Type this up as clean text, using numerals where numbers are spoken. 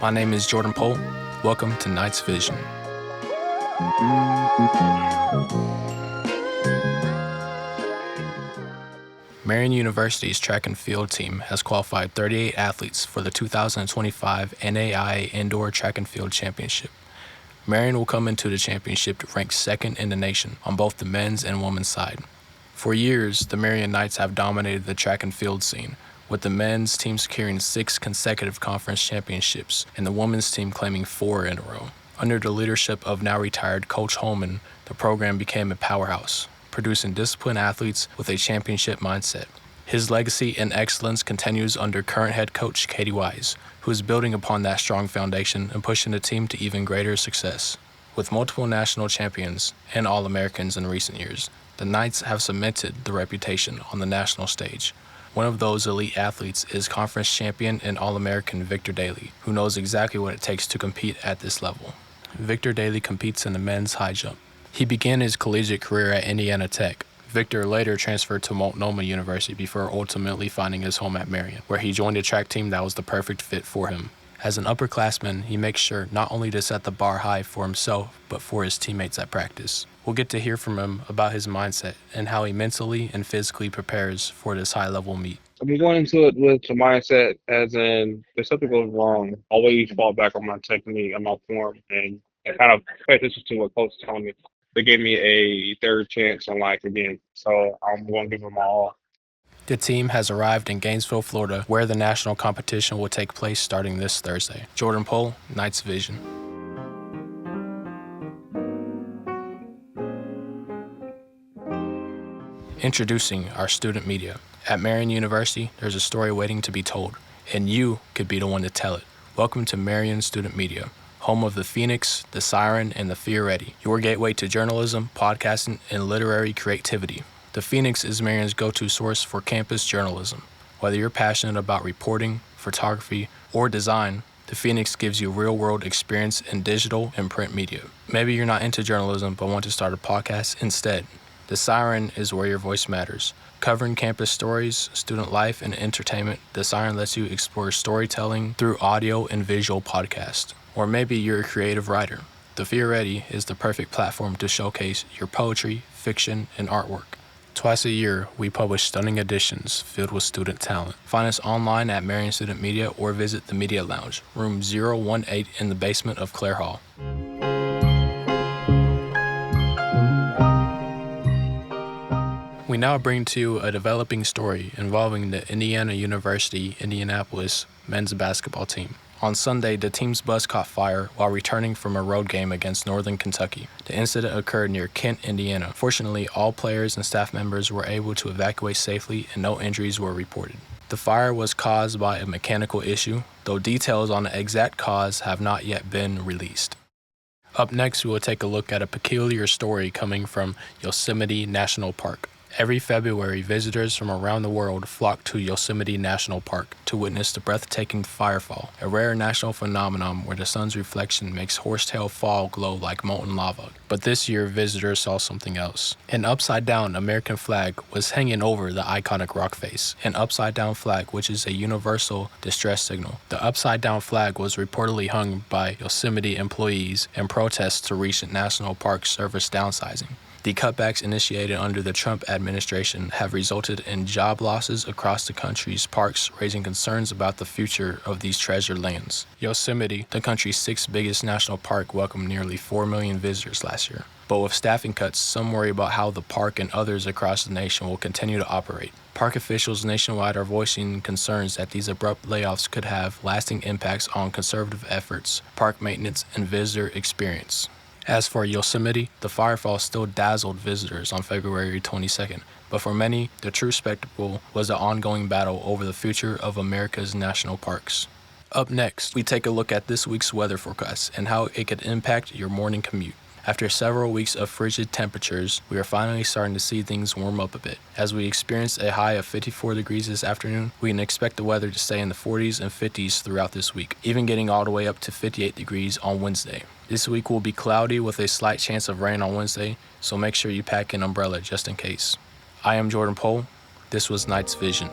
My name is Jordan Pohl. Welcome to Knights Vision. Marian University's track and field team has qualified 38 athletes for the 2025 NAIA Indoor Track and Field Championship. Marian will come into the championship ranked second in the nation on both the men's and women's side. For years, the Marian Knights have dominated the track and field scene, with the men's team securing 6 consecutive conference championships and the women's team claiming 4 in a row. Under the leadership of now retired Coach Holman, the program became a powerhouse, producing disciplined athletes with a championship mindset. His legacy and excellence continues under current head coach Katie Wise, who is building upon that strong foundation and pushing the team to even greater success. With multiple national champions and All-Americans in recent years, the Knights have cemented the reputation on the national stage. One of those elite athletes is conference champion and All-American Victor Daly, who knows exactly what it takes to compete at this level. Victor Daly competes in the men's high jump. He began his collegiate career at Indiana Tech. Victor later transferred to Multnomah University before ultimately finding his home at Marian, where he joined a track team that was the perfect fit for him. As an upperclassman, he makes sure not only to set the bar high for himself, but for his teammates at practice. We'll get to hear from him about his mindset and how he mentally and physically prepares for this high-level meet. I'm going into it with the mindset as in if something goes wrong, always fall back on my technique and my form and kind of pay attention to what coach is telling me. They gave me a third chance in life again, so I'm going to give them my all. The team has arrived in Gainesville, Florida, where the national competition will take place starting this Thursday. Jordan Pohl, Knights Vision. Introducing our student media. At Marian University, there's a story waiting to be told, and you could be the one to tell it. Welcome to Marian Student Media, home of the Phoenix, the Siren, and the Fioretti, your gateway to journalism, podcasting, and literary creativity. The Phoenix is Marian's go-to source for campus journalism. Whether you're passionate about reporting, photography, or design, the Phoenix gives you real-world experience in digital and print media. Maybe you're not into journalism but want to start a podcast instead. The Siren is where your voice matters. Covering campus stories, student life, and entertainment, the Siren lets you explore storytelling through audio and visual podcasts. Or maybe you're a creative writer. The Fioretti is the perfect platform to showcase your poetry, fiction, and artwork. Twice a year, we publish stunning editions filled with student talent. Find us online at Marian Student Media or visit the Media Lounge, room 018 in the basement of Clare Hall. We now bring to you a developing story involving the Indiana University Indianapolis men's basketball team. On Sunday, the team's bus caught fire while returning from a road game against Northern Kentucky. The incident occurred near Kent, Indiana. Fortunately, all players and staff members were able to evacuate safely and no injuries were reported. The fire was caused by a mechanical issue, though details on the exact cause have not yet been released. Up next, we will take a look at a peculiar story coming from Yosemite National Park. Every February, visitors from around the world flock to Yosemite National Park to witness the breathtaking firefall, a rare national phenomenon where the sun's reflection makes horsetail fall glow like molten lava. But this year, visitors saw something else. An upside-down American flag was hanging over the iconic rock face, an upside-down flag which is a universal distress signal. The upside-down flag was reportedly hung by Yosemite employees in protest to recent national park service downsizing. The cutbacks initiated under the Trump administration have resulted in job losses across the country's parks, raising concerns about the future of these treasured lands. Yosemite, the country's 6th biggest national park, welcomed nearly 4 million visitors last year. But with staffing cuts, some worry about how the park and others across the nation will continue to operate. Park officials nationwide are voicing concerns that these abrupt layoffs could have lasting impacts on conservative efforts, park maintenance, and visitor experience. As for Yosemite, the firefall still dazzled visitors on February 22nd, but for many, the true spectacle was the ongoing battle over the future of America's national parks. Up next, we take a look at this week's weather forecast and how it could impact your morning commute. After several weeks of frigid temperatures, we are finally starting to see things warm up a bit. As we experienced a high of 54 degrees this afternoon, we can expect the weather to stay in the 40s and 50s throughout this week, even getting all the way up to 58 degrees on Wednesday. This week will be cloudy with a slight chance of rain on Wednesday, so make sure you pack an umbrella just in case. I am Jordan Pohl. This was Knights Vision.